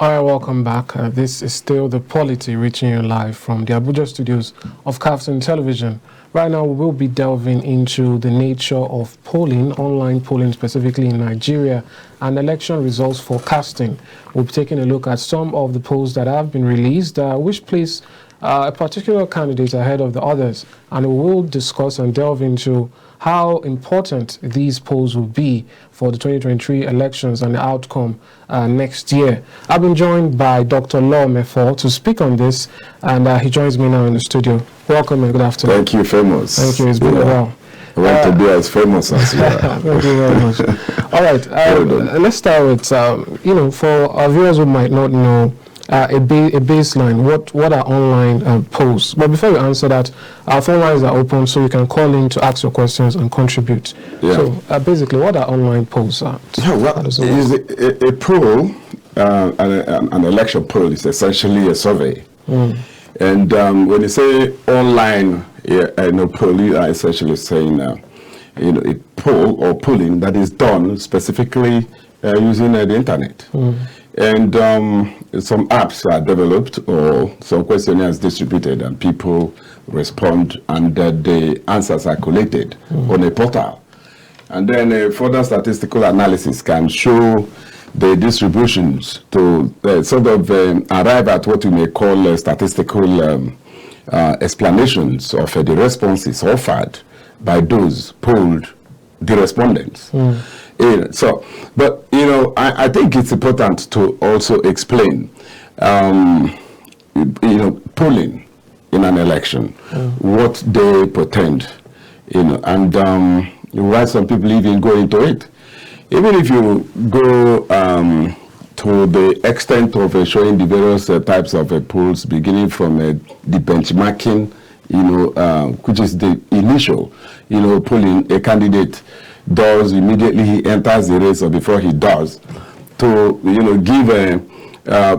All right, welcome back. This is still the Polity reaching you live from the Abuja studios of Kaftan Television. Right now, we will be delving into the nature of polling, online polling specifically in Nigeria, and election results forecasting. We'll be taking a look at some of the polls that have been released, which place a particular candidate ahead of the others, and we will discuss and delve into how important these polls will be for the 2023 elections and the outcome next year. I've been joined by Dr. Law Mefor to speak on this, and he joins me now in the studio. Welcome and good afternoon. Thank you, famous. Thank you, it's been a while. I want to be as famous as you are. Thank you very much. All right, let's start with, for our viewers who might not know, a baseline, what are online polls? But before you answer that, our phone lines are open, so you can call in to ask your questions and contribute. Yeah. So basically, what are online polls? A poll, an election poll is essentially a survey. And when you say online, poll, you are essentially saying, a poll or polling that is done specifically using the internet. And some apps are developed or some questionnaires distributed and people respond, and the answers are collated on a portal. And then further statistical analysis can show the distributions to sort of arrive at what we may call statistical explanations of the responses offered by those polled, the respondents. But I think it's important to also explain, polling in an election, what they pretend, and why some people even go into it. Even if you go to the extent of showing the various types of polls, beginning from the benchmarking, which is the initial, polling a candidate does immediately he enters the race or before he does, to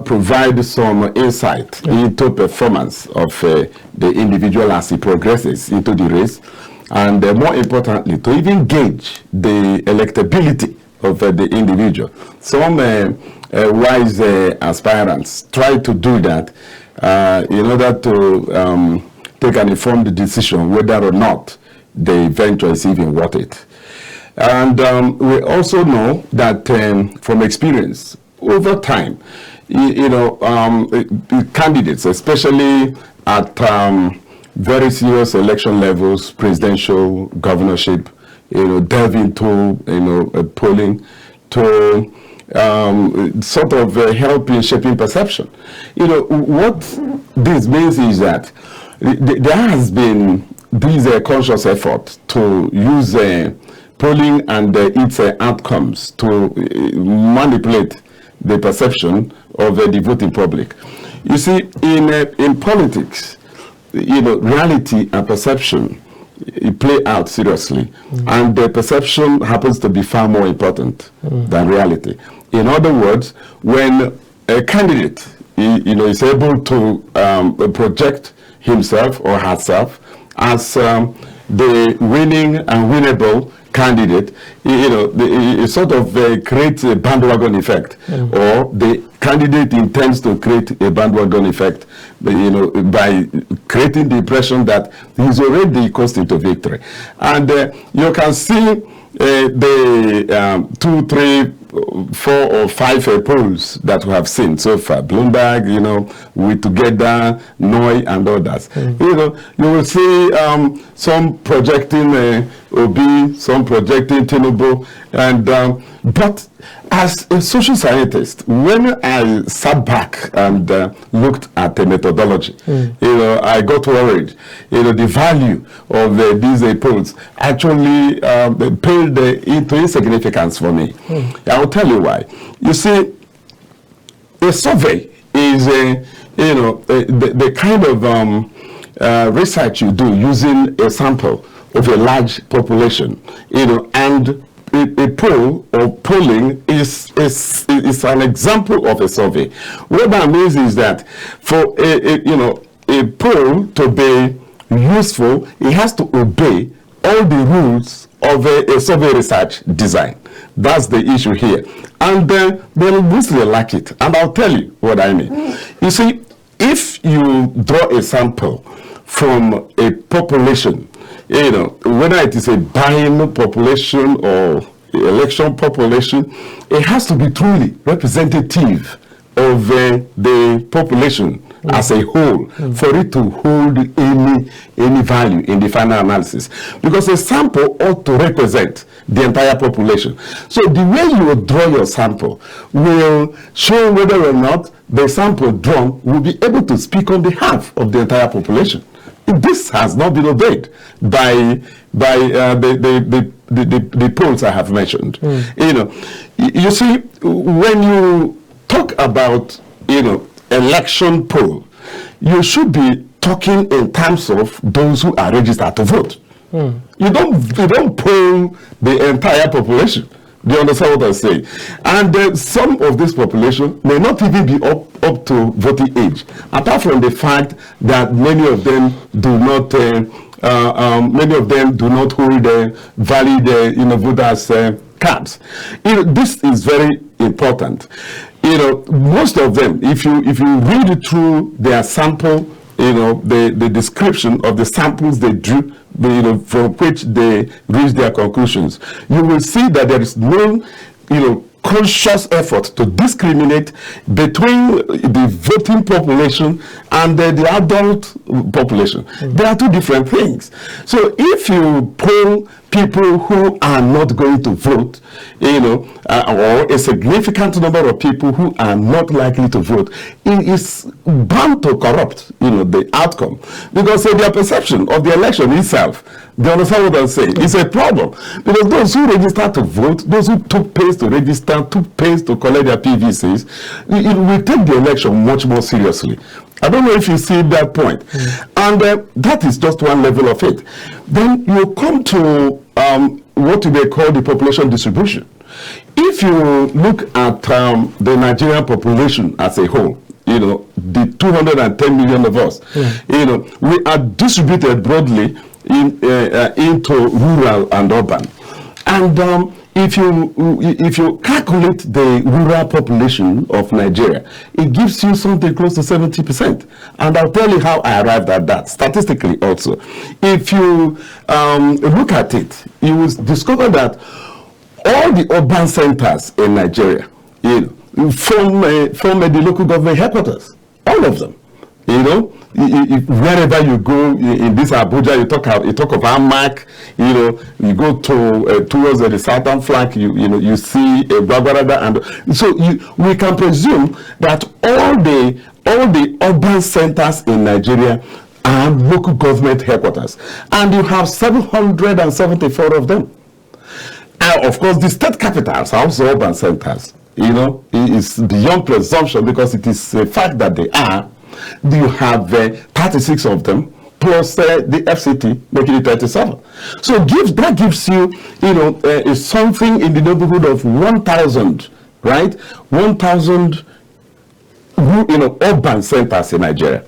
provide some insight into performance of the individual as he progresses into the race, and more importantly, to even gauge the electability of the individual. Some wise aspirants try to do that in order to take an informed decision whether or not the venture is even worth it. And we also know that from experience, over time, candidates, especially at very serious election levels, presidential, governorship, delve into, polling to sort of help in shaping perception. What this means is that there has been this conscious effort to use polling and its outcomes to manipulate the perception of the voting public. You see, in politics, reality and perception play out seriously, and the perception happens to be far more important than reality. In other words, when a candidate, is able to project himself or herself as the winning and winnable candidate, it sort of creates a bandwagon effect, or the candidate intends to create a bandwagon effect, by creating the impression that he's already coasting to victory. And you can see the 2, 3, 4 or 5 polls that we have seen so far. Bloomberg, We Together, Noi, and others. You will see some projecting Obi, some projecting Tinubu, and but as a social scientist, when I sat back and looked at the methodology, I got worried. The value of these polls actually paled into insignificance for me. I'll tell you why. You see, a survey is the kind of research you do using a sample of a large population, and a poll or polling is an example of a survey. What that means is that for a poll to be useful, it has to obey all the rules of a survey research design. That's the issue here. And then they mostly like it. And I'll tell you what I mean. You see, if you draw a sample from a population, you know, whether it is a buying population or election population, it has to be truly representative of the population as a whole for it to hold any value in the final analysis, because a sample ought to represent the entire population. So the way you draw your sample will show whether or not the sample drawn will be able to speak on behalf of the entire population. This has not been obeyed by the polls I have mentioned. You know, you see, when you talk about, you know, election poll, you should be talking in terms of those who are registered to vote. You don't poll the entire population. Do you understand what I'm saying? And some of this population may not even be up to voting age, apart from the fact that many of them do not hold valid voters cards. You know, this is very important. You know, most of them, if you read through their sample, you know, the description of the samples they drew, you know, from which they reached their conclusions, you will see that there is no, you know, conscious effort to discriminate between the voting population and the adult population. They are two different things. So if you poll people who are not going to vote, you know, or a significant number of people who are not likely to vote, it is bound to corrupt, you know, the outcome, because their perception of the election itself, they understand what I'm saying, it's a problem. Because those who register to vote, those who took pains to register, took pains to collect their PVCs, it will take the election much more seriously. I don't know if you see that point. And that is just one level of it. Then you come to what they call the population distribution. If you look at the Nigerian population as a whole, you know, the 210 million of us, you know, we are distributed broadly into rural and urban. And if you calculate the rural population of Nigeria, it gives you something close to 70%. And I'll tell you how I arrived at that statistically also. If you look at it, you will discover that all the urban centers in Nigeria, you know, from the local government headquarters, all of them, you know, wherever you go in this Abuja, you talk of Amak, you know, you go to towards the southern flank, you see Bagwarada, and so we can presume that all the urban centers in Nigeria are local government headquarters, and you have 774 of them. Of course, the state capitals are also urban centers. You know, it is beyond presumption, because it is a fact that they are. You have 36 of them, plus the FCT, making it 37. So that gives you, you know, something in the neighborhood of 1,000, right? 1,000, you know, urban centers in Nigeria.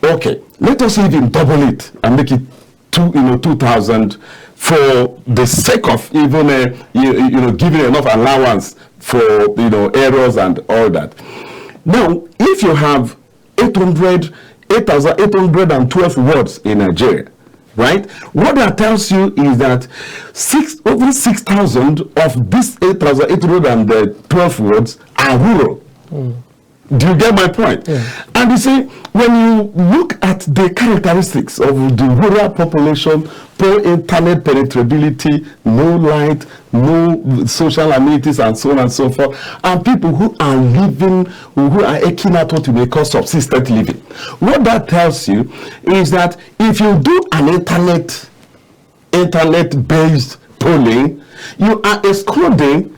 Okay, let us even double it and make it 2,000 for the sake of even you know, giving enough allowance for, you know, errors and all that. Now, if you have 8,812 wards in Nigeria, right? What that tells you is that over 6,000 of these 8,812 wards are rural. Do you get my point? Yeah. And you see, when you look at the characteristics of the rural population, poor internet penetrability, no light, no social amenities, and so on and so forth, and people who are living, who are eking out what we call subsistence living. What that tells you is that if you do an internet-based polling, you are excluding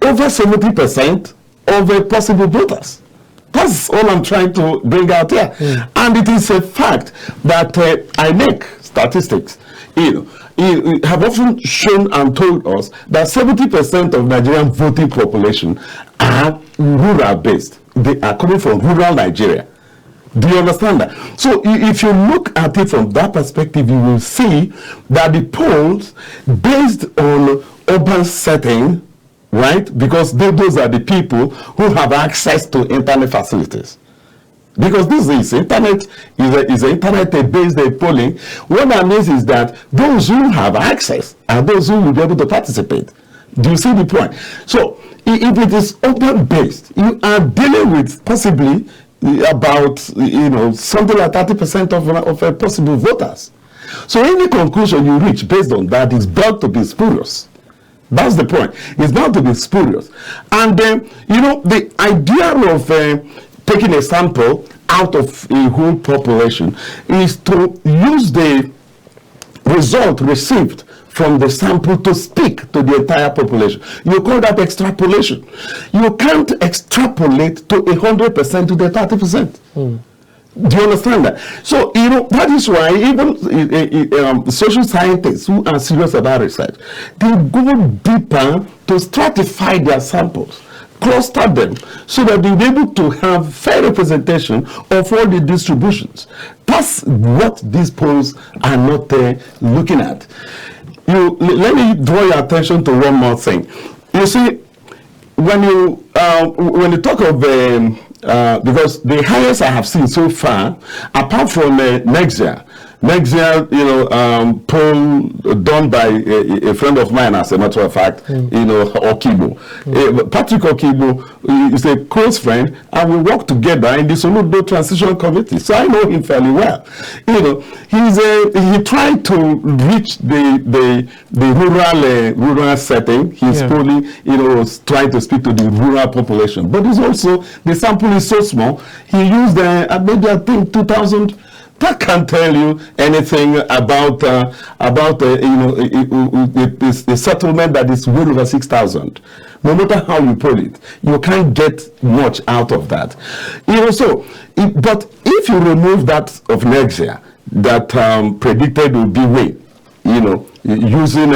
over 70% of possible voters. That's all I'm trying to bring out here. And it is a fact that INEC statistics, you know, have often shown and told us that 70% of Nigerian voting population are rural based. They are coming from rural Nigeria. Do you understand that? So if you look at it from that perspective, you will see that the polls based on urban setting, right? Because those are the people who have access to internet facilities. Because this is internet, is internet-based polling. What that means is that those who have access are those who will be able to participate. Do you see the point? So if it is open-based, you are dealing with possibly about something like 30% of possible voters. So any conclusion you reach based on that is bound to be spurious. That's the point. It's bound to be spurious. And the idea of taking a sample out of a whole population is to use the result received from the sample to speak to the entire population. You call that extrapolation. You can't extrapolate to 100% to the 30%. Do you understand that? So, that is why even social scientists who are serious about research, they go deeper to stratify their samples, cluster them, so that they'll be able to have fair representation of all the distributions. That's what these polls are not looking at. Let me draw your attention to one more thing. You see, when you talk of because the highest I have seen so far, apart from next year, poll done by a friend of mine, as a matter of fact, Okibo. Patrick Okibo is a close friend, and we work together in the Soludo Transition Committee. So I know him fairly well. He tried to reach the rural setting. He's polling, was trying to speak to the rural population. But it's also, the sample is so small. He used maybe I think 2,000. That can't tell you anything about a settlement that is well over 6,000. No matter how you poll it, you can't get much out of that. But if you remove that of next year, that predicted will be way, using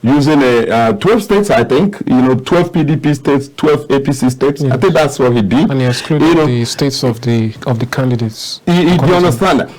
12 states, I think, 12 PDP states, 12 APC states. Yes. I think that's what he did. And he excluded the states of the candidates. Do you understand that?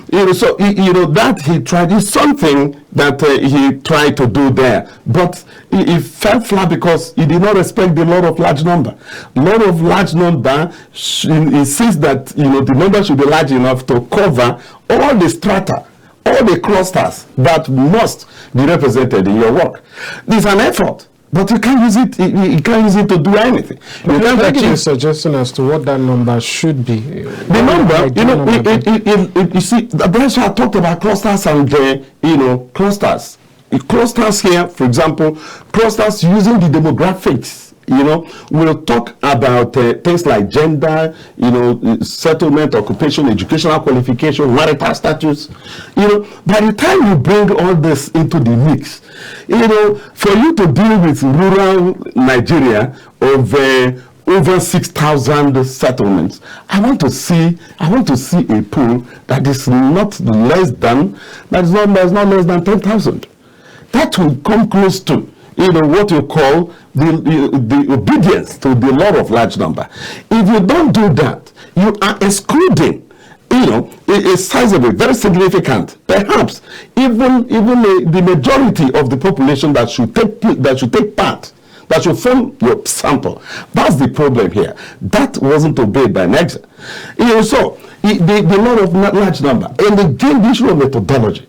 That he tried is something that he tried to do there, but he fell flat because he did not respect the law of large number. Law of large number insists that the number should be large enough to cover all the strata, all the clusters that must be represented in your work. It's an effort, but you can't use it. You can't use it to do anything. You can't achieve a suggestion as to what that number should be. The number, you see, that's why I talked about clusters and clusters. Clusters here, for example, clusters using the demographics. We'll talk about things like gender, settlement, occupation, educational qualification, marital status. By the time you bring all this into the mix, for you to deal with rural Nigeria of over 6,000 settlements, I want to see a pool that is not less than 10,000. That will come close to what you call the obedience to the law of large number. If you don't do that, you are excluding, a sizable, very significant, perhaps even the majority of the population that should take part, that should form your sample. That's the problem here. That wasn't obeyed by NEXA. So the law of large number, and again, the issue of methodology.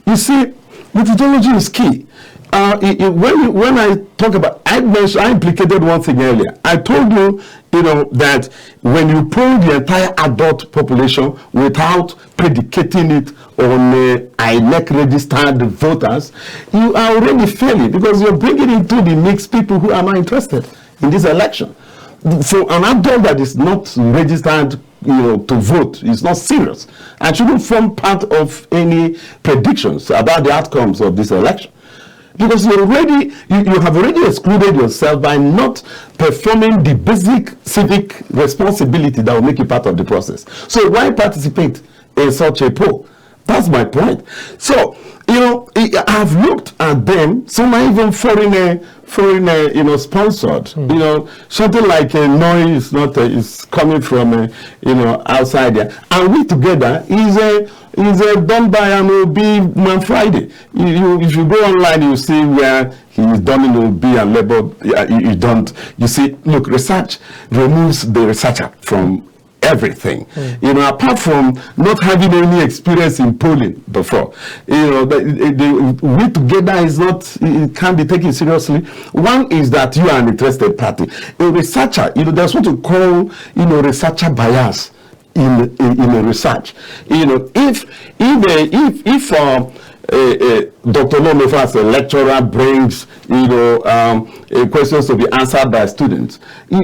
You see, methodology is key. When I talk about, I implicated one thing earlier. I told you, that when you poll the entire adult population without predicating it on INEC registered voters, you are already failing because you're bringing into the mix people who are not interested in this election. For an adult that is not registered, to vote, is not serious and shouldn't form part of any predictions about the outcomes of this election. Because you have already excluded yourself by not performing the basic civic responsibility that will make you part of the process. So why participate in such a poll? That's my point. So, I've looked at them. Some are even foreign, sponsored. Something like a noise is coming from, outside there. And we together is done by an OB on Friday. If you go online, you see where he is done in OB and labor. You see, look, research removes the researcher from everything. Apart from not having any experience in polling before, we together is not, it can't be taken seriously. One is that you are an interested party. A researcher, there's what we call, researcher bias in a research. If Dr. Law Mefor as a lecturer brings, questions to be answered by students, the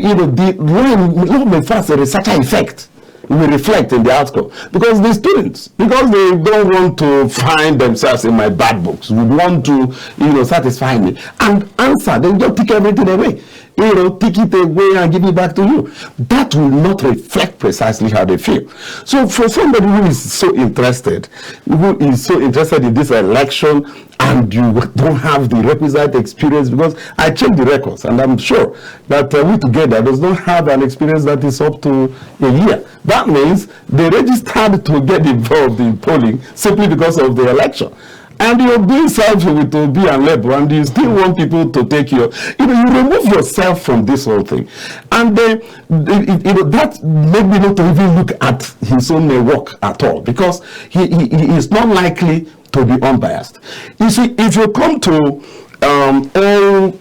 Law Mefor as a researcher effect will reflect in the outcome, because the students, because they don't want to find themselves in my bad books, would want to, satisfy me and answer. They don't take everything away. Take it away and give it back to you. That will not reflect precisely how they feel. So for somebody who is so interested in this election, and you don't have the requisite experience, because I checked the records and I'm sure that we together does not have an experience that is up to a year. That means they registered to get involved in polling simply because of the election. And you're being selfish with OB and labor, and you still want people to take you remove yourself from this whole thing. And that made me not to even look at his own work at all, because he is not likely to be unbiased. You see, if you come to all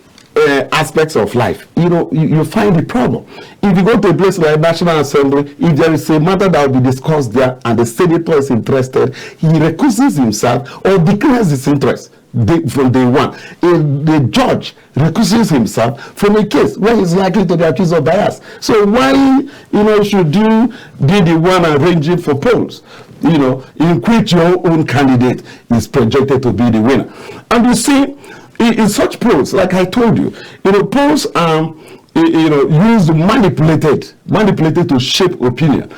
aspects of life, you find the problem. If you go to a place like National Assembly, if there is a matter that will be discussed there and the senator is interested, he recuses himself or declares his interest from day one. The judge recuses himself from a case where he's likely to be accused of bias. So why, should you be the one arranging for polls? In which your own candidate is projected to be the winner. And you see, in such polls, like I told you, polls are used, manipulated to shape opinion,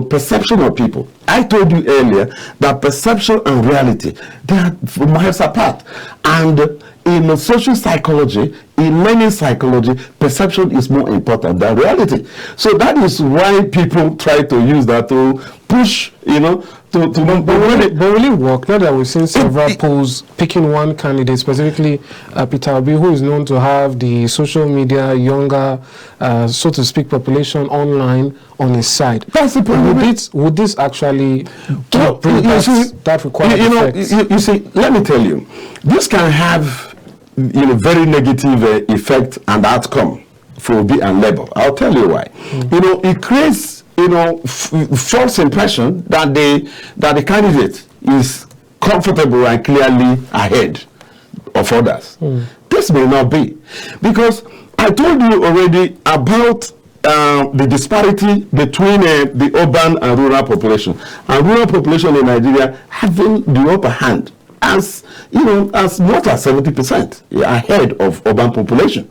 perception of people. I told you earlier that perception and reality, they are miles apart. And in social psychology, in learning psychology, perception is more important than reality. So that is why people try to use that to push, but will it work? Now that we've seen several polls picking one candidate, specifically Peter Obi, who is known to have the social media, younger, so to speak, population online on his side. That's the problem. Would this actually bring that required effect? You see, let me tell you, this can have very negative effect and outcome for Obi and Labour. I'll tell you why. It creates false impression that the candidate is comfortable and clearly ahead of others. This may not be, because I told you already about the disparity between the urban and rural population, and rural population in Nigeria having the upper hand as much as 70% ahead of urban population.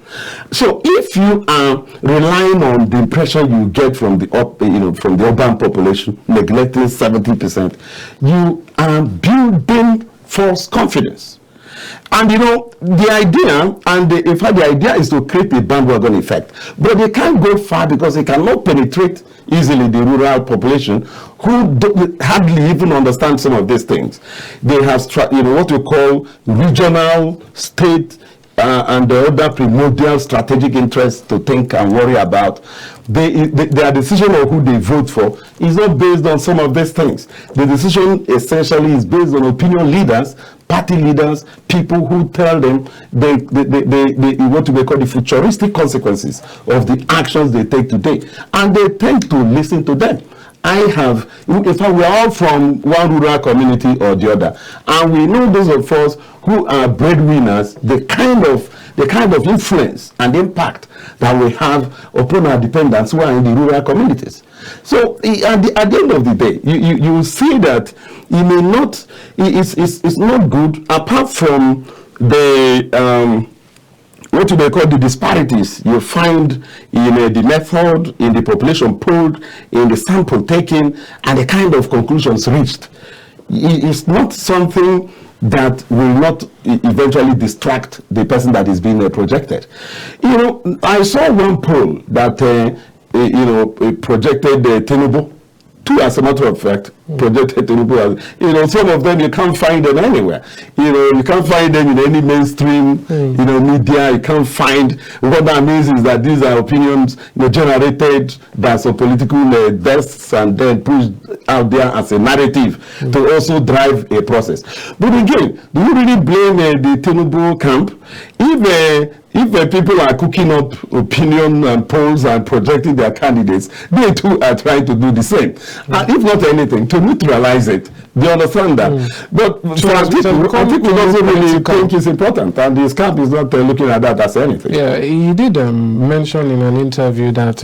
So if you are relying on the impression you get from the from the urban population, neglecting 70%, you are building false confidence. And the idea, in fact, the idea is to create a bandwagon effect. But they can't go far because they cannot penetrate easily the rural population, who hardly even understand some of these things. They have what we call regional, state, and the other primordial strategic interests to think and worry about. Their decision of who they vote for is not based on some of these things. The decision essentially is based on opinion leaders, party leaders, people who tell them what we call the futuristic consequences of the actions they take today, and they tend to listen to them. In fact, we are all from one rural community or the other, and we know those of us who are breadwinners, the kind of influence and impact that we have upon our dependents who are in the rural communities. So at the end of the day, you will see that it may not, it's not good, apart from the what you may call the disparities you find in the method, in the population polled, in the sample taken, and the kind of conclusions reached. It's not something that will not eventually distract the person that is being projected. You know, I saw one poll that projected Tinubu. Two, as a matter of fact, projected Tinubu as, you know, some of them you can't find them anywhere. You know, you can't find them in any mainstream, you know, media. You can't find. What that means is that these are opinions, you know, generated by some political desks and then pushed out there as a narrative to also drive a process. But again, do you really blame the Tinubu camp if people are cooking up opinion and polls and projecting their candidates? They too are trying to do the same. And if not anything, to neutralize it. Do you understand that? But for people also really think it's important, and this camp is not looking at that as anything. Yeah, he did mention in an interview that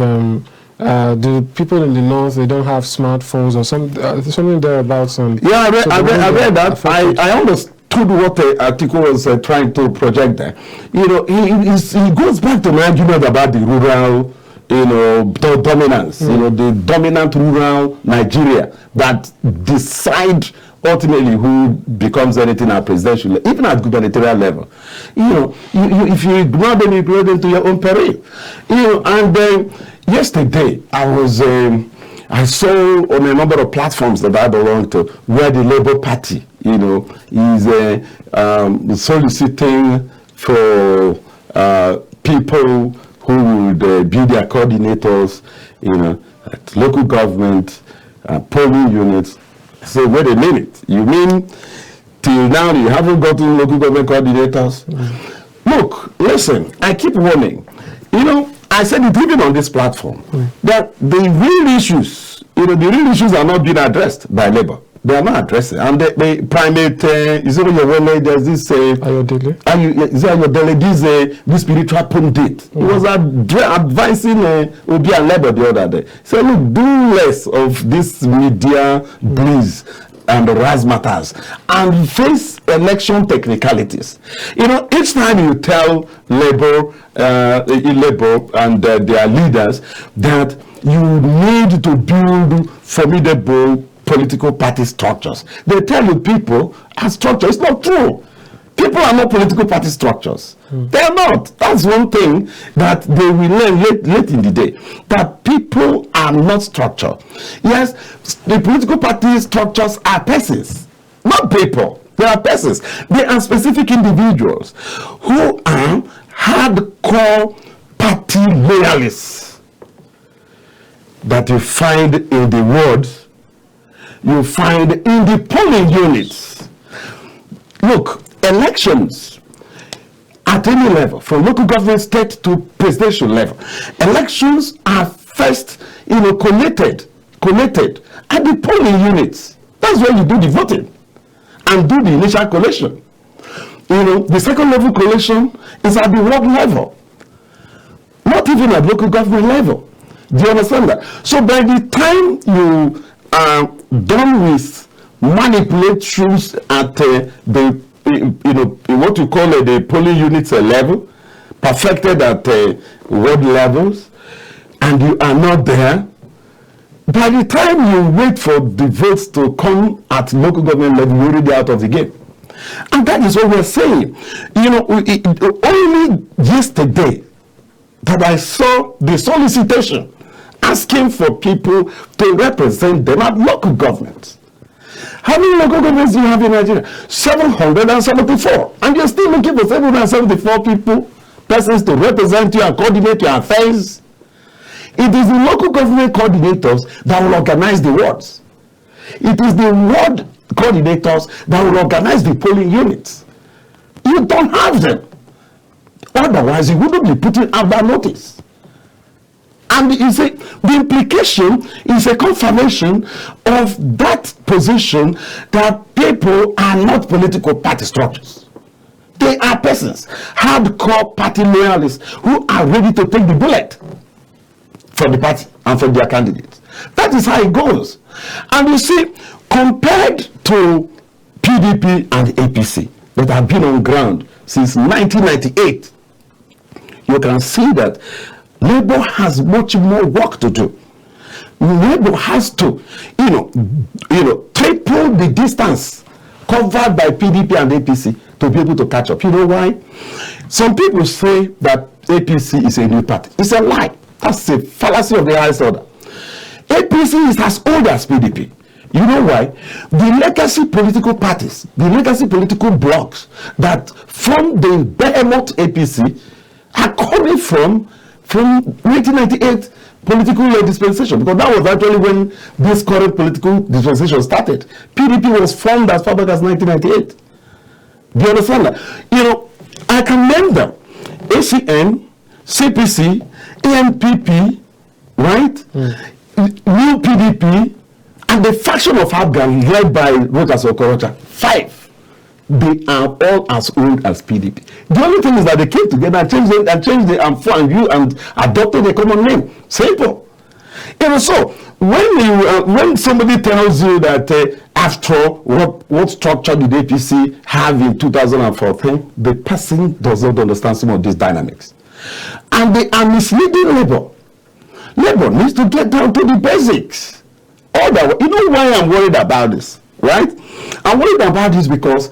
the people in the north, they don't have smartphones or something thereabouts. Yeah, I read that. I understood what the article was trying to project there. You know, he goes back to an argument about the rural, you know, dominance, you know, the dominant rural Nigeria that decide ultimately who becomes anything at presidential, even at gubernatorial level. You know, if you ignore them, you ignore them to your own peril. You know, and yesterday I saw on a number of platforms that I belong to where the Labour Party, you know, is soliciting for people who would be their coordinators, you know, at local government, polling units. So wait a minute, you mean till now you haven't gotten local government coordinators? Look, listen, I keep warning. You know, I said it even on this platform, that the real issues, you know, the real issues are not being addressed by Labour. They are not addressing. And the primate, is it your way, there's this, this spiritual pundit. He was advising Obi and Labour the other day. So look, do less of this media bliss and razzmatazz and face election technicalities. You know, each time you tell Labour and their leaders that you need to build formidable political party structures, they tell you people are structure. It's not true. People are not political party structures. They are not. That's one thing that they will learn late in the day, that people are not structure. Yes, the political party structures are persons, not people. They are persons. They are specific individuals who are hardcore party loyalists that you find in the wards, you find in the polling units. Look, elections at any level, from local government, state to presidential level, elections are first, you know, collated at the polling units. That's where you do the voting and do the initial collation. You know, the second level collation is at the ward level, not even at local government level. Do you understand that? So by the time you are done with manipulations at the what you call the polling units level, perfected at ward levels, and you are not there, by the time you wait for the votes to come at local government level, you're already out of the game. And that is what we're saying. You know, only yesterday that I saw the solicitation asking for people to represent them at local governments. How many local governments do you have in Nigeria? 774. And you're still looking for 774 persons to represent you and coordinate your affairs. It is the local government coordinators that will organize the wards. It is the ward coordinators that will organize the polling units. You don't have them. Otherwise, you wouldn't be putting out that notice. And the implication is a confirmation of that position that people are not political party structures. They are persons, hardcore party loyalists who are ready to take the bullet for the party and for their candidates. That is how it goes. And you see, compared to PDP and APC that have been on ground since 1998, you can see that Labour has much more work to do. Labour has to, triple the distance covered by PDP and APC to be able to catch up. You know why? Some people say that APC is a new party. It's a lie. That's a fallacy of the highest order. APC is as old as PDP. You know why? The legacy political parties, the legacy political blocs that form the behemoth APC are coming from 1998 political dispensation, because that was actually when this current political dispensation started. PDP was formed as far back as 1998. Do you understand that? You know, I can name them: ACN, CPC, ANPP, right? New PDP, and the faction of Afghan led by Rokas Okorocha. 5. They are all as old as PDP. The only thing is that they came together and changed the and adopted a common name. Simple. You know, so when somebody tells you that after what structure did APC have in 2014, the person does not understand some of these dynamics, and they are misleading Labour. Labour needs to get down to the basics. You know why I'm worried about this, right? I'm worried about this because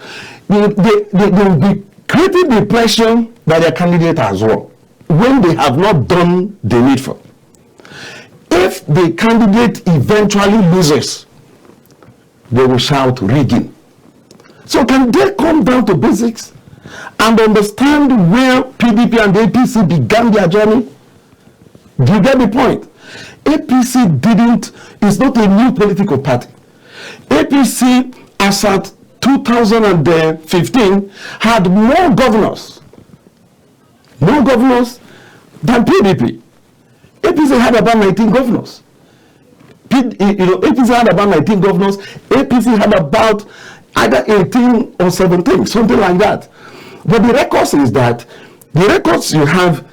they will be creating the impression that their candidate has won when they have not done the needful. If the candidate eventually loses, they will shout rigging. So can they come down to basics and understand where PDP and APC began their journey? Do you get the point? APC is not a new political party. APC, as at 2015, had more governors than PDP. APC had about 19 governors. APC had about 19 governors. APC had about either 18 or 17, something like that. But the records is that the records you have,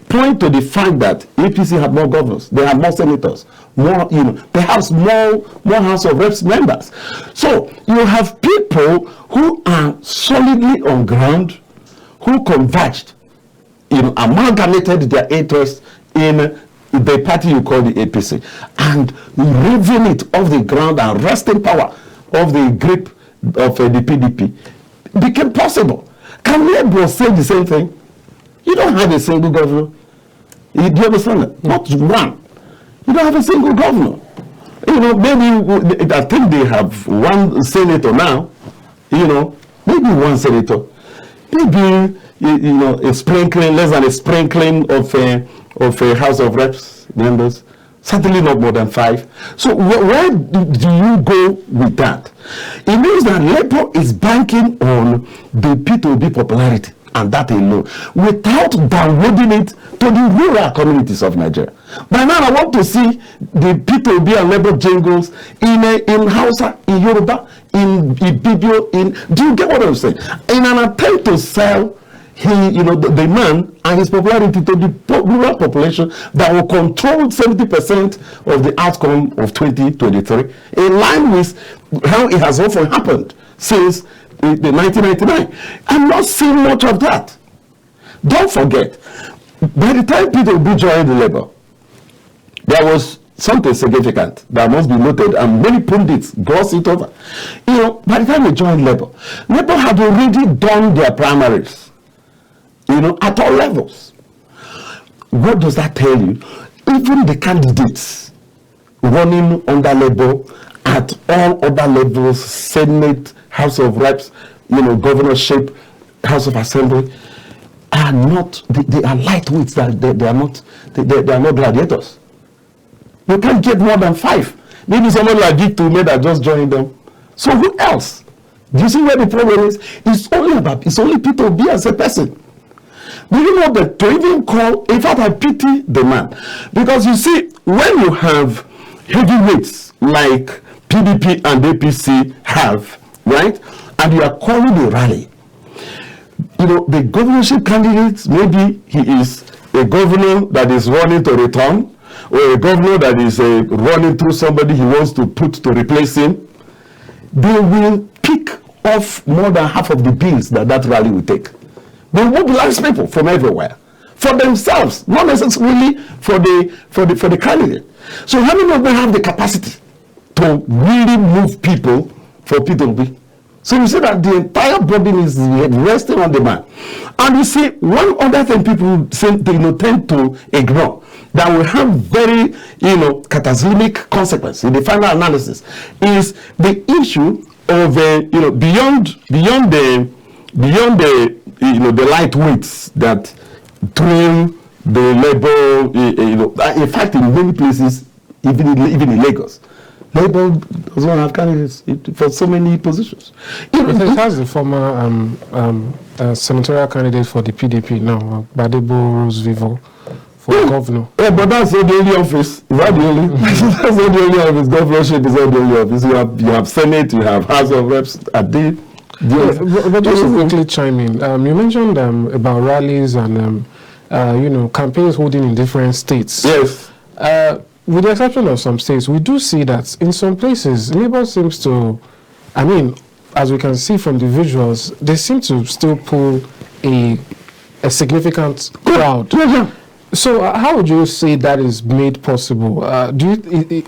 point to the fact that APC had more governors, they had more senators, more, perhaps more House of Reps members. So you have people who are solidly on ground, who converged, amalgamated their interests in the party you call the APC, and removing it off the ground and wresting power of the grip of the PDP became possible. Can Labour say the same thing? You don't have a single governor. Do you understand that? Not one. You don't have a single governor. Maybe I think they have one senator now. Maybe one senator. Maybe a sprinkling, less than a sprinkling of a House of Reps members. Certainly not more than 5. So where do you go with that? It means that Labour is banking on the P2B popularity, and that alone, without downloading it to the rural communities of Nigeria. By now, I want to see the P2B and Labour jingles in Hausa, in Yoruba, in Ibibio, do you get what I'm saying? In an attempt to sell the man and his popularity to the rural population that will control 70% of the outcome of 2023, in line with how it has often happened since the 1999. I'm not seeing much of that. Don't forget, by the time Peter Obi joined the Labour, there was something significant that must be noted, and many pundits gloss it over. By the time they joined Labour had already done their primaries, at all levels. What does that tell you? Even the candidates running under Labour at all other levels, Senate, House of Reps, governorship, House of Assembly, are not, they are lightweights, they are not gladiators. You can't get more than 5. Maybe someone like Victor Ume that just joined them. So who else? Do you see where the problem is? It's only people be as a person. Do you know that to even call, in fact, I pity the man. Because you see, when you have heavyweights like PDP and APC have, right, and you are calling a rally, the governorship candidates, maybe he is a governor that is running to return, or a governor that is running through somebody he wants to put to replace him, they will pick off more than half of the bills that rally will take. They mobilize people from everywhere for themselves, not necessarily for the candidate. So how many of them have the capacity to really move people for P2B? So you see that the entire burden is resting on the man. And you see, one other thing people tend to ignore that will have very, cataclysmic consequence in the final analysis is the issue of, beyond the lightweights that train the labor, in fact, in many places, even in Lagos, Labour doesn't have candidates for so many positions. It has the former senatorial candidate for the PDP now, Badebo Rose Vivo, for governor. Yeah, but that's not the only office. Is that the only? That's not the only office. Governorship is not the only office. You have Senate, you have House of Reps. But just to quickly chime in, you mentioned about rallies and campaigns holding in different states. Yes. With the exception of some states, we do see that in some places, Labour seems to, as we can see from the visuals, they seem to still pull a significant crowd. So how would you say that is made possible? Do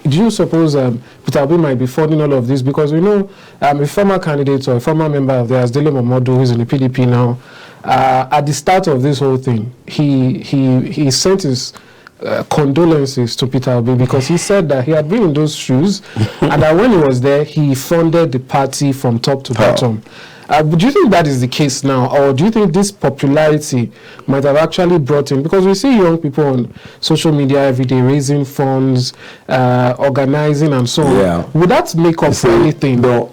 you suppose Peter Obi might be funding all of this? Because we know a former candidate or a former member of theirs, Dele Momodu, who is in the PDP now, at the start of this whole thing, he sent his condolences to Peter Obi because he said that he had been in those shoes and that when he was there, he funded the party from top to bottom. Do you think that is the case now, or do you think this popularity might have actually brought in, because we see young people on social media every day raising funds, organizing and so on. Would that make up for anything? No,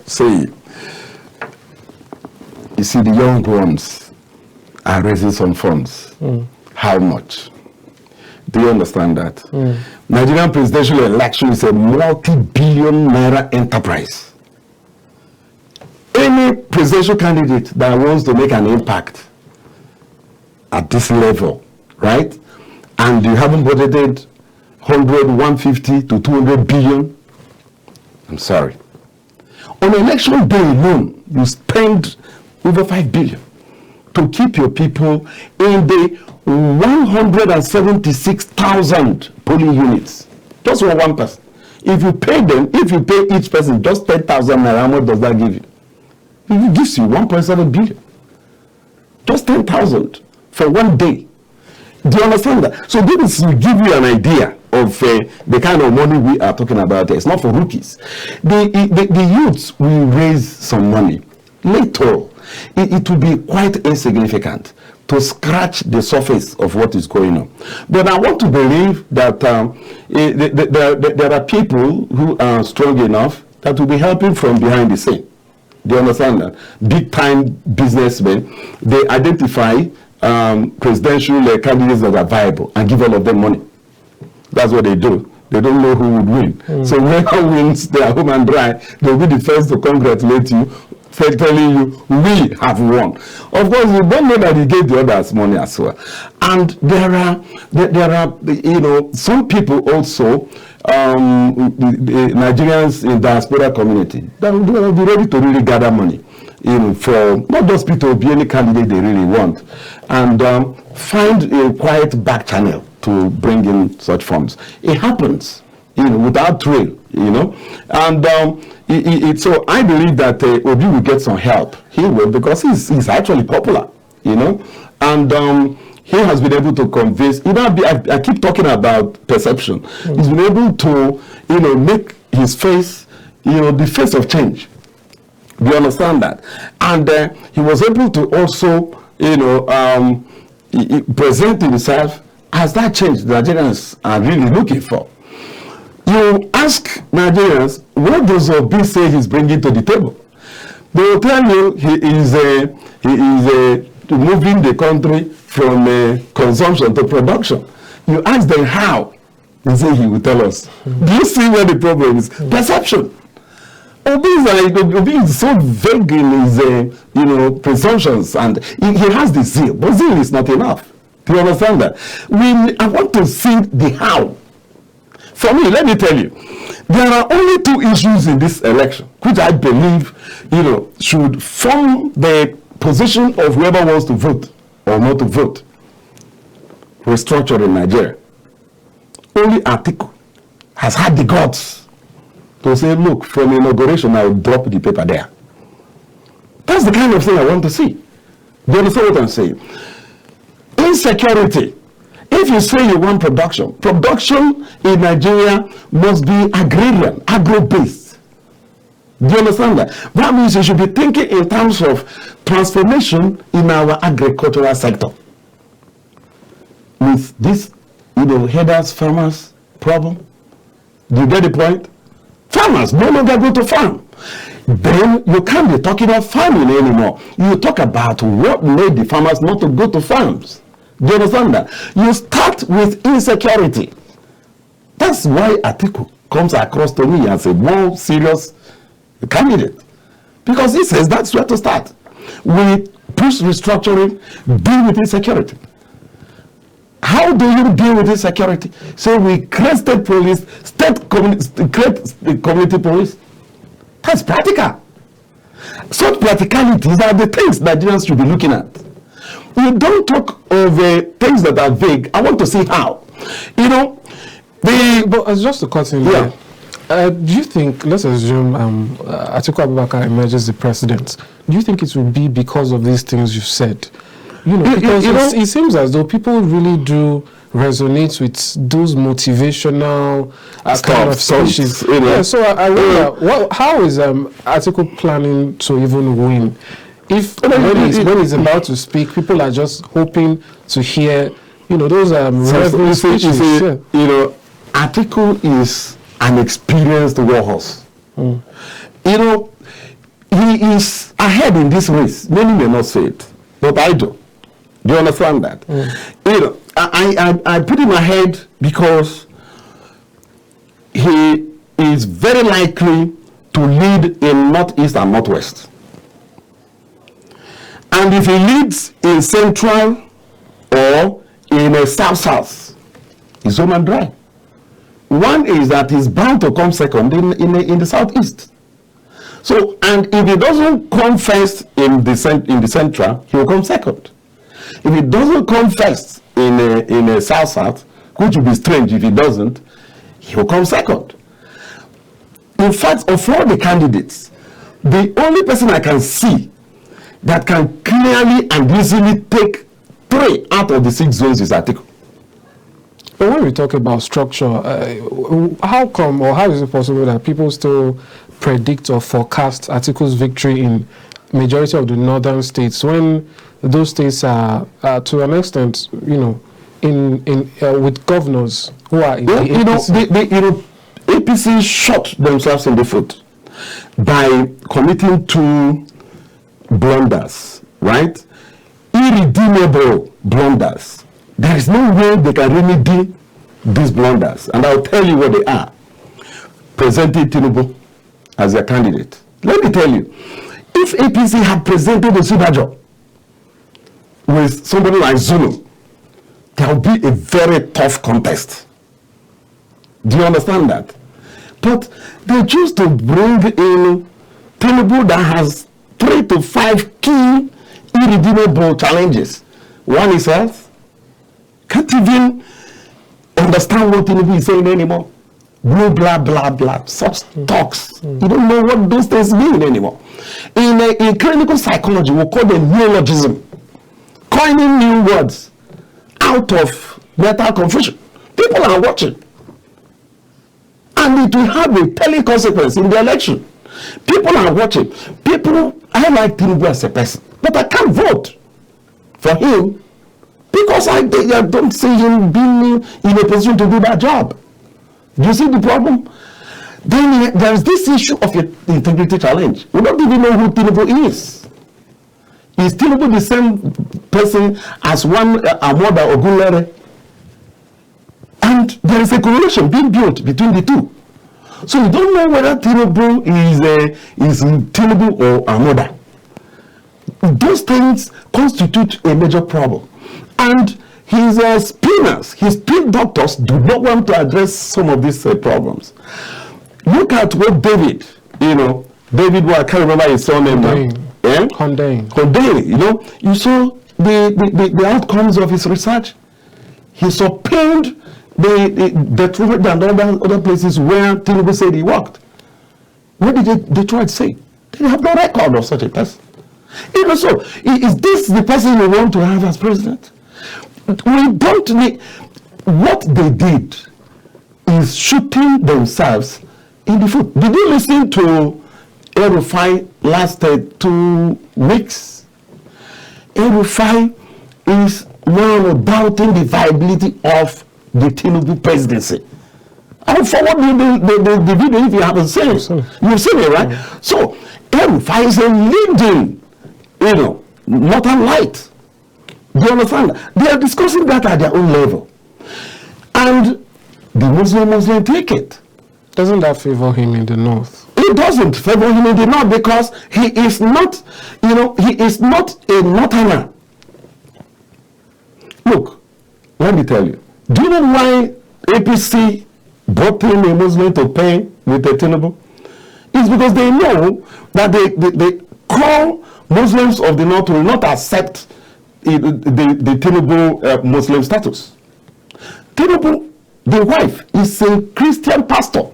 you see, the young ones are raising some funds. How much? Do you understand that? Nigerian presidential election is a multi-billion naira enterprise. Any presidential candidate that wants to make an impact at this level, right? And you haven't budgeted 100, 150 to 200 billion, I'm sorry. On election day alone, you spend over 5 billion to keep your people in the 176,000 polling units. Just for one person. If you pay each person just 10,000 naira, how much does that give you? It gives you 1.7 billion. Just 10,000 for one day. Do you understand that? So this will give you an idea of the kind of money we are talking about. It's not for rookies. The youths will raise some money. Later, it will be quite insignificant to scratch the surface of what is going on. But I want to believe that there are people who are strong enough that will be helping from behind the scene. Do you understand that? Big-time businessmen, they identify presidential candidates that are viable and give all of them money. That's what they do. They don't know who would win. So whoever wins, they are home and dry. They'll be the first to congratulate you, telling you, we have won. Of course, you don't know that he gave the others money as well. And there are some people also, the Nigerians in diaspora community, that will be ready to really gather money, for not just people, be any candidate they really want, and find a quiet back channel to bring in such funds. It happens, without trail, and so I believe that Obi will get some help. He will, because he's actually popular, and he has been able to convince. I keep talking about perception. He's been able to, make his face, the face of change. Do you understand that? And he was able to also, present himself as that change the Nigerians are really looking for. You ask Nigerians, what does Obi say he's bringing to the table? They will tell you he is moving the country from consumption to production. You ask them how, they say he will tell us. Do you see where the problem is? Perception. Obi is so vague in his presumptions, and he has the zeal, but zeal is not enough. Do you understand that? I want to see the how. For me, let me tell you, there are only two issues in this election, which I believe, should form the position of whoever wants to vote or not to vote. Restructure in Nigeria. Only Atiku has had the guts to say, look, from inauguration, I will drop the paper there. That's the kind of thing I want to see. Do you understand what I'm saying? Insecurity. If you say you want production, production in Nigeria must be agrarian, agro-based. Do you understand that? That means you should be thinking in terms of transformation in our agricultural sector. With this, headers, farmers problem. Do you get the point? Farmers no longer go to farm. Then you can't be talking about farming anymore. You talk about what made the farmers not to go to farms. Do you understand that? You start with insecurity. That's why Atiku comes across to me as a more serious candidate. Because he says that's where to start. We push restructuring, deal with insecurity. How do you deal with insecurity? So we create state police, create community police. That's practical. Such practicalities are the things Nigerians should be looking at. We don't talk of things that are vague. I want to see how. But just to cut in there, do you think, let's assume Atiku Abubakar emerges the president, do you think it will be because of these things you've said? Because it seems as though people really do resonate with those motivational kind of speeches. So I wonder, how is Atiku planning to even win? If when he's about to speak, people are just hoping to hear, those reverent speeches. Atiku is an experienced warhorse. He is ahead in this race. Many may not say it, but I do. Do you understand that? I put him ahead because he is very likely to lead in Northeast and Northwest. And if he leads in Central or in a South-South, he's home and dry. One is that he's bound to come second in the Southeast. So, and if he doesn't come first in the Central, he will come second. If he doesn't come first in a South-South, which would be strange if he doesn't, he will come second. In fact, of all the candidates, the only person I can see that can clearly and easily take 3 out of the 6 zones is Atiku. But when we talk about structure, how come or how is it possible that people still predict or forecast Atiku's victory in majority of the northern states when those states are to an extent, with governors who are in the APC? APC shot themselves in the foot by committing 2 blunders, right? Irredeemable blunders. There is no way they can remedy these blunders, and I'll tell you what they are. Presenting Tinubu as their candidate. Let me tell you, if APC had presented Osinbajo with somebody like Zulu, there would be a very tough contest. Do you understand that? But they choose to bring in Tinubu that has 3 to 5 key irredeemable challenges. One is health. Can't even understand what Tinubu is saying anymore. Blah, blah, blah, blah. Such talks. You don't know what those things mean anymore. In clinical psychology, we call them neologism. Coining new words out of mental confusion. People are watching. And it will have a telling consequence in the election. People are watching. I like Tinubu as a person, but I can't vote for him because I don't see him being in a position to do that job. Do you see the problem? Then there's this issue of the integrity challenge. We don't even know who Tinubu is. Is Tinubu the same person as one Amoda Ogunlere? And there is a correlation being built between the two. So we don't know whether Tinubu is Tinubu or Amoda. Those things constitute a major problem. And his spinners, his spin doctors do not want to address some of these problems. Look at what David, David, I can't remember his surname now. Condé, you saw the outcomes of his research. He subpoenaed the Detroit and other places where Tinubu said he worked. What did Detroit say? They have no record of such a person. So is this the person we want to have as president? We don't need. What they did is shooting themselves in the foot. Did you listen to El-Rufai last 2 weeks? El-Rufai is now doubting the viability of the Tinubu presidency. I'll forward you the video if you haven't seen it. You've seen it, right? Mm-hmm. So El-Rufai is a leading, northern light. Do you understand? They are discussing that at their own level. And the Muslim take it. Doesn't that favor him in the north? It doesn't favor him in the north because he is not, he is not a northerner. Look, let me tell you. Do you know why APC brought in a Muslim to pay with a Tinubu? It's because they know that they call Muslims of the north will not accept the Tinubu Muslim status. Tinubu, the wife, is a Christian pastor.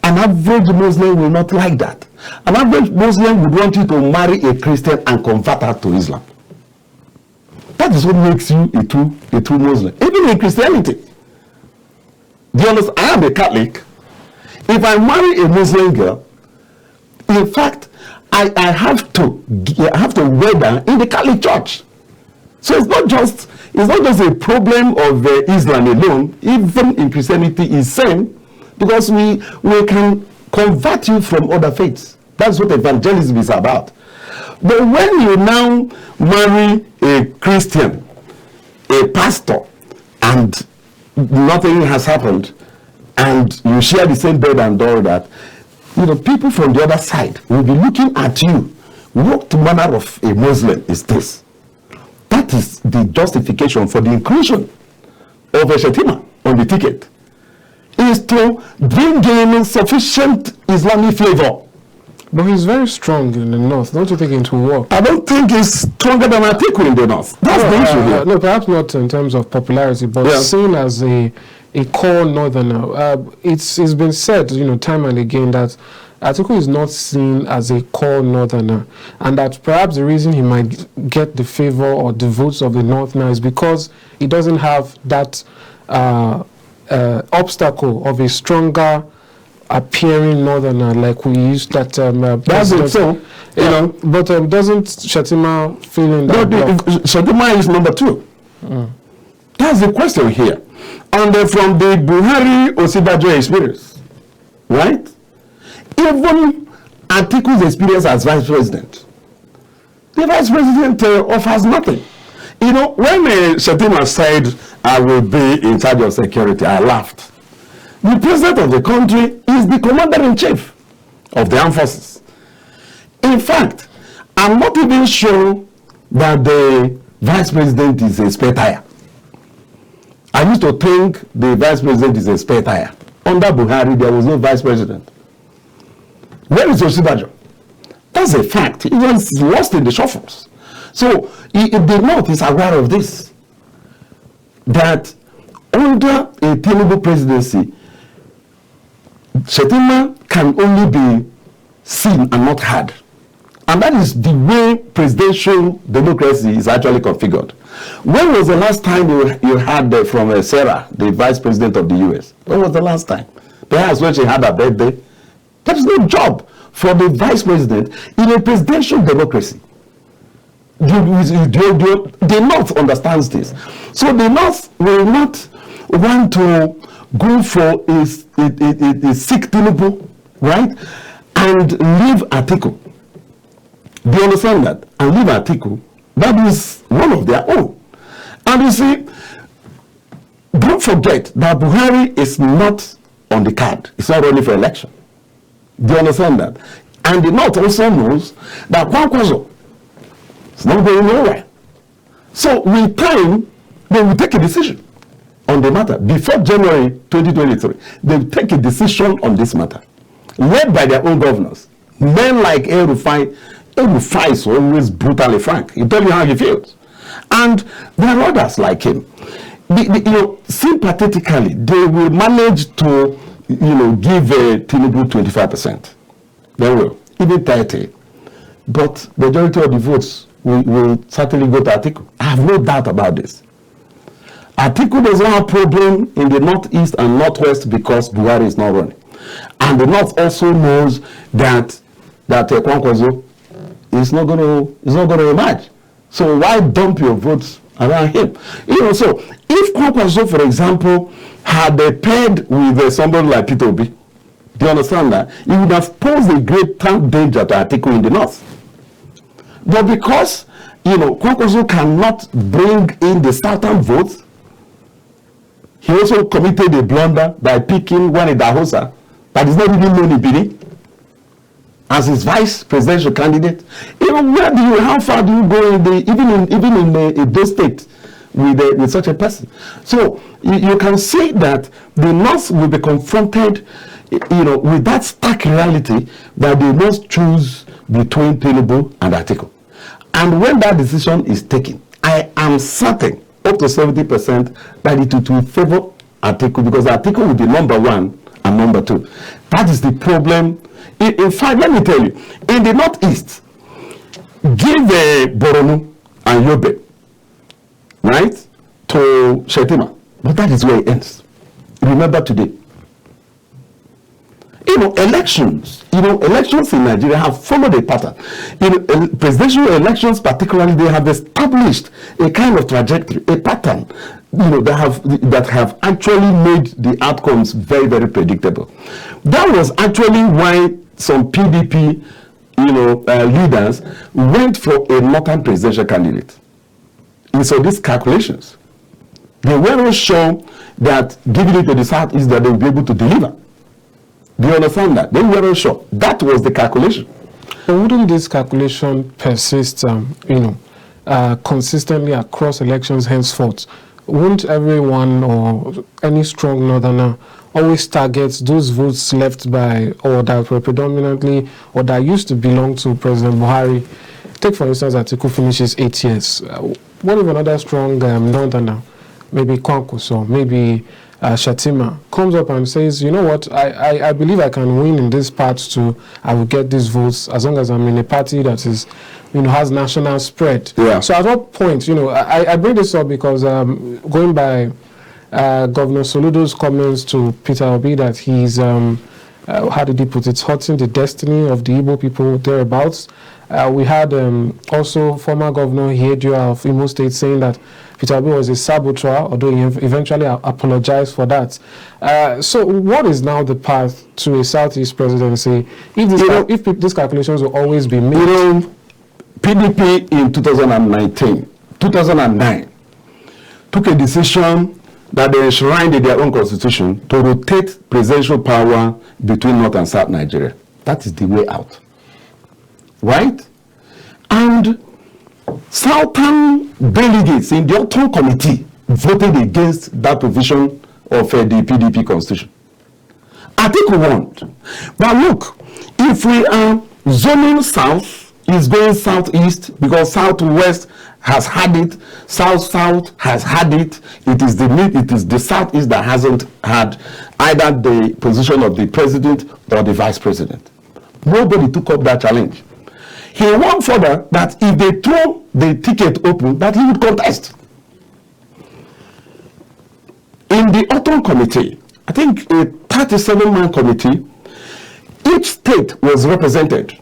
An average Muslim will not like that. An average Muslim would want you to marry a Christian and convert her to Islam. That is what makes you a true Muslim. Even in Christianity. Do you understand? I am a Catholic. If I marry a Muslim girl, in fact, I have to wed her in the Catholic Church. So it's not just a problem of Islam alone. Even in Christianity is same, because we can convert you from other faiths. That's what evangelism is about. But when you now marry a Christian, a pastor, and nothing has happened, and you share the same bed and all that, people from the other side will be looking at you. What manner of a Muslim is this? That is the justification for the inclusion of a Shetima on the ticket, is to bring in sufficient Islamic flavor. But he's very strong in the north. Don't you think it will work? I don't think he's stronger than Atiku in the north. That's the issue here. No, perhaps not in terms of popularity, but seen as a core northerner. It's been said, time and again that Atiku is not seen as a core northerner, and that perhaps the reason he might get the favor or the votes of the north now is because he doesn't have that obstacle of a stronger appearing northerner like we used that that's it, so but doesn't Shetima feel in that Shetima is number 2. That's the question here. And from the Buhari Osibajo experience, right? Even Atiku's experience as vice president, the vice president offers nothing. When Shetima said, I will be in charge of security, I laughed. The president of the country is the commander-in-chief of the armed forces. In fact, I'm not even sure that the vice president is a spare tire. I used to think the vice president is a spare tire. Under Buhari, there was no vice president. Where is Osibajo? That's a fact. He was lost in the shuffles. So the North is aware of this. That under a Tinubu presidency, Shetima can only be seen and not heard. And that is the way presidential democracy is actually configured. When was the last time you heard from Sarah, the vice president of the US? When was the last time? Perhaps when she had her birthday. There is no job for the vice president in a presidential democracy. The North understands this. So the North will not want to go for a sick Tinubu, right? And leave Atiku. Do you understand that? And leave Atiku. That is one of their own. And you see, don't forget that Buhari is not on the card. It's not running for election. Do you understand that? And the North also knows that Kwankwaso is not going nowhere. So with time, they will take a decision on the matter. Before January 2023, they will take a decision on this matter, led by their own governors. Men like El-Rufai is always brutally frank. He tells you how he feels. And there are others like him. Sympathetically, they will manage to, give Tinubu 25%. They will, even 30. but the majority of the votes will certainly go to Atiku. I have no doubt about this. Atiku does not have problem in the northeast and northwest because Buhari is not running. And the north also knows that Kwankwaso is not going to emerge. So why dump your votes around him? So if Kwankwaso, for example, had paired with somebody like Peter Obi, do you understand that? He would have posed a great danger to Atiku in the north. But because, Kwankwaso cannot bring in the southern votes, he also committed a blunder by picking Wani Dahosa that is not even known Ibiri as his vice presidential candidate. How far do you go even in those states with such a person? So you can see that the North will be confronted, with that stark reality that they must choose between Tinubu and Atiku. And when that decision is taken, I am certain up to 70% that it will favor Atiku, because Atiku will be number one and number two. That is the problem. In fact, let me tell you, in the northeast, give Boronu and Yobe, right, to Shetima, but that is where it ends. Remember today. Elections in Nigeria have followed a pattern. Presidential elections particularly, they have established a kind of trajectory, a pattern, that have actually made the outcomes very, very predictable. That was actually why some PDP, leaders went for a northern presidential candidate. And so these calculations, they weren't sure that giving it to the southeast that they would be able to deliver. Do you understand that? They weren't sure. That was the calculation. But wouldn't this calculation persist, consistently across elections henceforth? Won't everyone or any strong northerner always target those votes left by or that were predominantly or that used to belong to President Buhari? Take, for instance, Atiku finishes 8 years. What if another strong northerner, maybe Kwankwaso, maybe Shetima, comes up and says, you know what, I believe I can win in this part too. I will get these votes as long as I'm in a party that is, has national spread. Yeah. So at what point, I bring this up because going by Governor Soludo's comments to Peter Obi that he's, how did he put it, hurting the destiny of the Igbo people thereabouts. We had also former Governor Hiedua of Imo State saying that Peter Obi was a saboteur, although he eventually apologized for that. So what is now the path to a Southeast presidency if these calculations will always be made? PDP in 2009 took a decision that they enshrined in their own constitution to rotate presidential power between North and South Nigeria. That is the way out. Right? And Southern delegates in the Autumn Committee voted against that provision of the PDP constitution. Atiku won. But look, if we are zoning south, is going southeast because southwest has had it, south has had it. It is the southeast that hasn't had either the position of the president or the vice president. Nobody took up that challenge. He went further that if they throw the ticket open, that he would contest. In the Autumn Committee, I think a 37-man committee, each state was represented.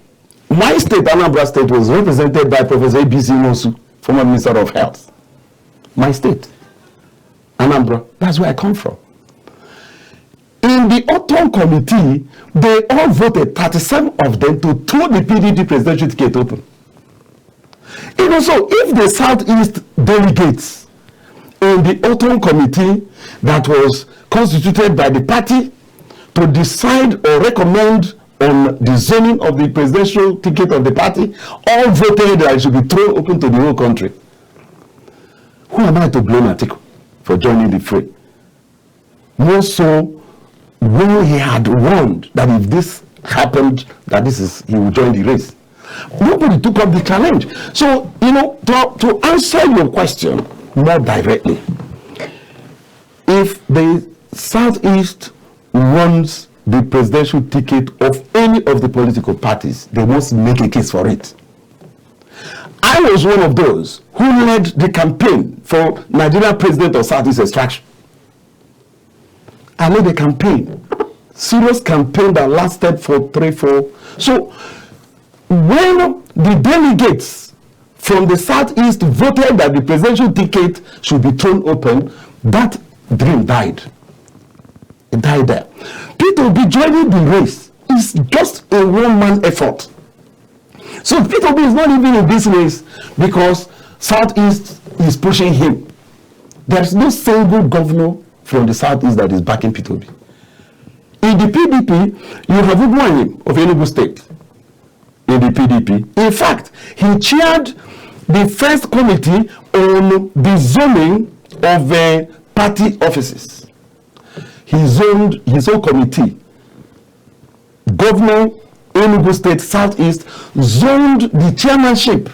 My state, Anambra State, was represented by Professor A.B.C. Mosu, former Minister of Health. My state, Anambra, that's where I come from. In the Autumn Committee, they all voted, 37 of them, to throw the PDP presidential ticket open. So if the Southeast delegates in the Autumn Committee that was constituted by the party to decide or recommend on the zoning of the presidential ticket of the party, all voted that it should be thrown open to the whole country. Who am I to blame Atiku for joining the fray? More so, when he had warned that if this happened, that he would join the race. Nobody took up the challenge. So, to answer your question more directly, if the Southeast wants the presidential ticket of any of the political parties, they must make a case for it. I was one of those who led the campaign for Nigerian president of Southeast extraction. I led the campaign, serious campaign that lasted for 3-4. So when the delegates from the Southeast voted that the presidential ticket should be thrown open, that dream died. It died there. Peter Obi joining the race is just a one-man effort. So Peter Obi is not even in this race because Southeast is pushing him. There is no single governor from the Southeast that is backing Peter Obi. In the PDP, you have Ugwuanyim of Enugu State. In the PDP, in fact, he chaired the first committee on the zoning of party offices. He zoned his own committee. Governor Enugu State Southeast zoned the chairmanship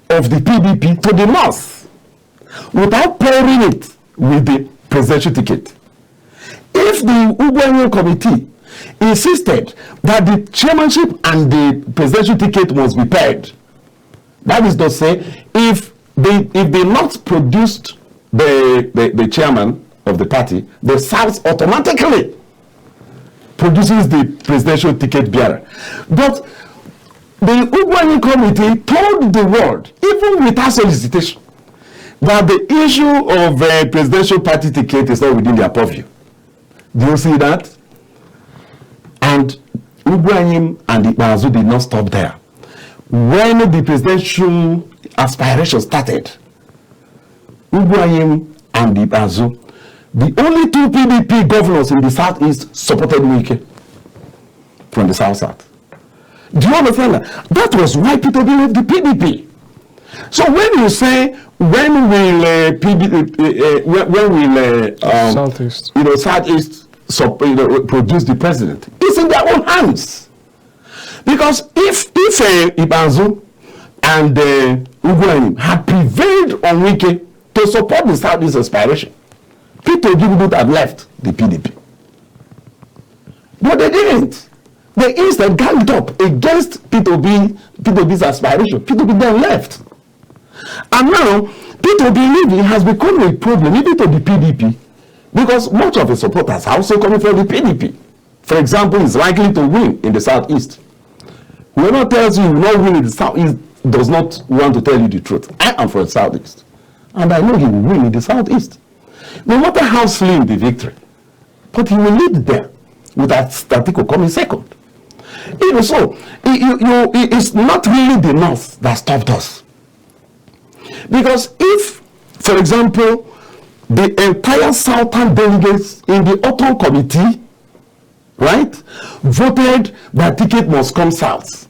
of the PDP to the north without pairing it with the presidential ticket. If the Ugwuanyim committee insisted that the chairmanship and the presidential ticket must be paired, that is to say, if they not produced the chairman of the party, the South automatically produces the presidential ticket bearer. But the Ugwuanyim committee told the world, even without solicitation, that the issue of presidential party ticket is not within their purview. Do you see that? And Ugwuanyim and Ikpeazu did not stop there. When the presidential aspiration started, Ugwuanyim and Ikpeazu, the only two PDP governors in the Southeast, supported Wike from the South-South. Do you understand that? That was why Peter Obi left the PDP. So when you say, when will Southeast, Southeast produce the president, it's in their own hands. Because if Ikpeazu and Ugwuanyim had prevailed on Wike to support the Southeast aspiration, Peter Obi would have left the PDP. But they didn't. They instead ganged up against Peter Obi's aspiration. Peter Obi then left. And now, Peter Obi leaving has become a problem even to the PDP, because much of his supporters are also coming from the PDP. For example, he's likely to win in the Southeast. Whoever tells you he will not win in the Southeast does not want to tell you the truth. I am from the Southeast, and I know he will win in the Southeast. No matter how slim the victory, but he will lead there with that Statiko coming second. So it's not really the North that stopped us. Because if, for example, the entire Southern delegates in the autumn committee, right, voted that ticket must come south,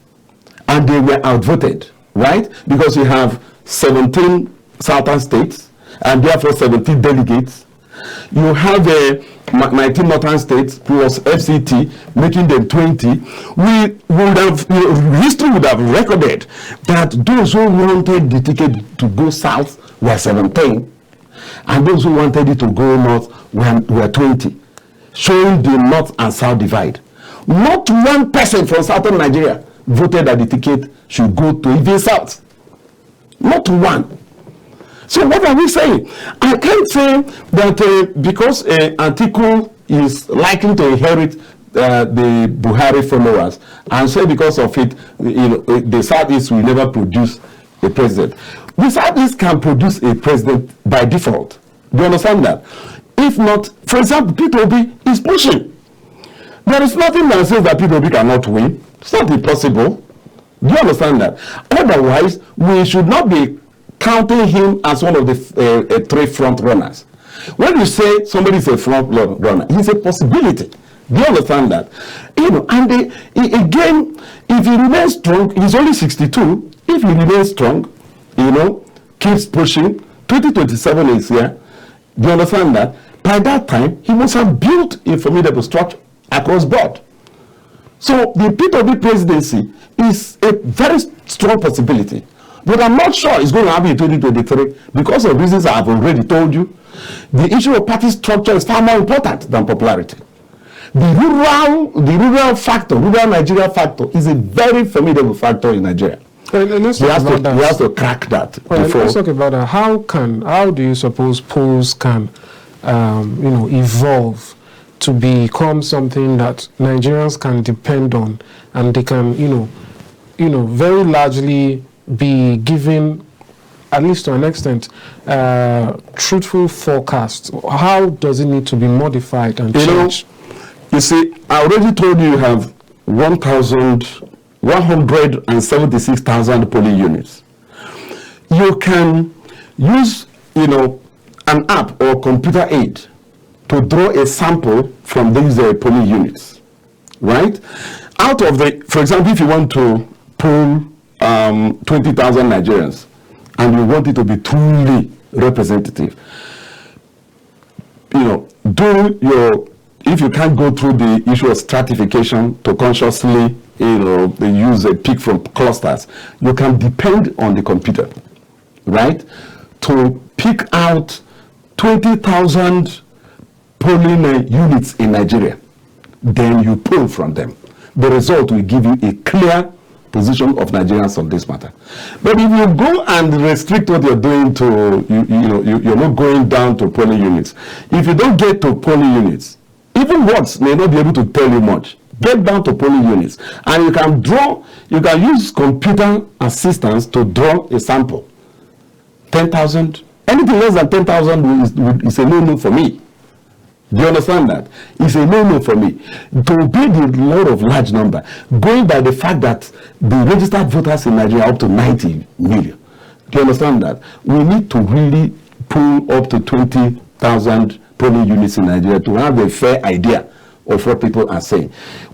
and they were outvoted, right, because you have 17 Southern states, and therefore 17 delegates. You have 19 northern states plus FCT, making them 20. We would have, history would have recorded that those who wanted the ticket to go south were 17, and those who wanted it to go north were 20, showing the north and south divide. Not one person from southern Nigeria voted that the ticket should go to even south. Not one. So what are we saying? I can't say that because Atiku is likely to inherit the Buhari followers, and say because of it, the Southeast will never produce a president. The Southeast can produce a president by default. Do you understand that? If not, for example, Peter Obi is pushing. There is nothing that says that Peter Obi cannot win. It's not impossible. Do you understand that? Otherwise, we should not be counting him as one of the three front runners. When you say somebody is a front runner, he's a possibility. Do you understand that? And again, if he remains strong, he's only 62. If he remains strong, keeps pushing, 2027 is here. Do you understand that? By that time, he must have built a formidable structure across board. So the Peter Obi presidency is a very strong possibility. But I'm not sure it's going to happen in 2023 because of reasons I have already told you. The issue of party structure is far more important than popularity. The rural factor, rural Nigeria factor, is a very formidable factor in Nigeria. Let's He talk has about that. He has to crack that Well, before. let's talk about that. How do you suppose polls can, evolve to become something that Nigerians can depend on, and they can, very largely be given, at least to an extent, truthful forecasts? How does it need to be modified and changed? You see, I already told you have 176,000 polling units. You can use, an app or computer aid to draw a sample from these polling units, right? Out of for example, if you want to poll 20,000 Nigerians and you want it to be truly representative, if you can't go through the issue of stratification to consciously, use a pick from clusters, you can depend on the computer, right, to pick out 20,000 polling units in Nigeria. Then you pull from them. The result will give you a clear position of Nigerians on this matter. But if you go and restrict what you're doing to, you're not going down to polling units. If you don't get to polling units, even words may not be able to tell you much. Get down to polling units, and you can use computer assistance to draw a sample. 10,000, anything less than 10,000 is a no-no for me. Do you understand that? It's a no-no for me. To obey the law of large number, going by the fact that the registered voters in Nigeria are up to 90 million. Do you understand that? We need to really pull up to 20,000 polling units in Nigeria to have a fair idea of what people are saying.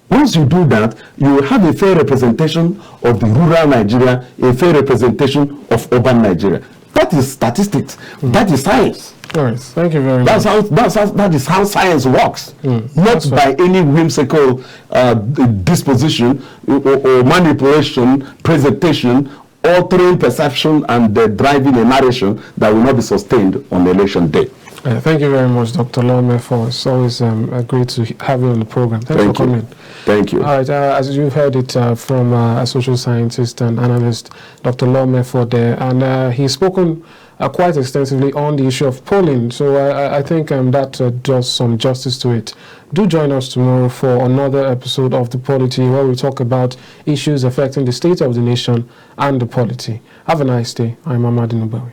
Once you do that, you will have a fair representation of the rural Nigeria, a fair representation of urban Nigeria. That is statistics. That is science. All right, thank you very much. That is how science works, not by any whimsical disposition or manipulation, presentation, altering perception, and driving a narration that will not be sustained on election day. Thank you very much, Dr. Law Mefor. It's always great to have you on the program. Thanks for coming. Thank you. All right, as you've heard it from a social scientist and analyst, Dr. Law Mefor there, and he's spoken quite extensively on the issue of polling. So I think that does some justice to it. Do join us tomorrow for another episode of the Polity, where we talk about issues affecting the state of the nation and the polity. Have a nice day. I'm Amadi Nubawi.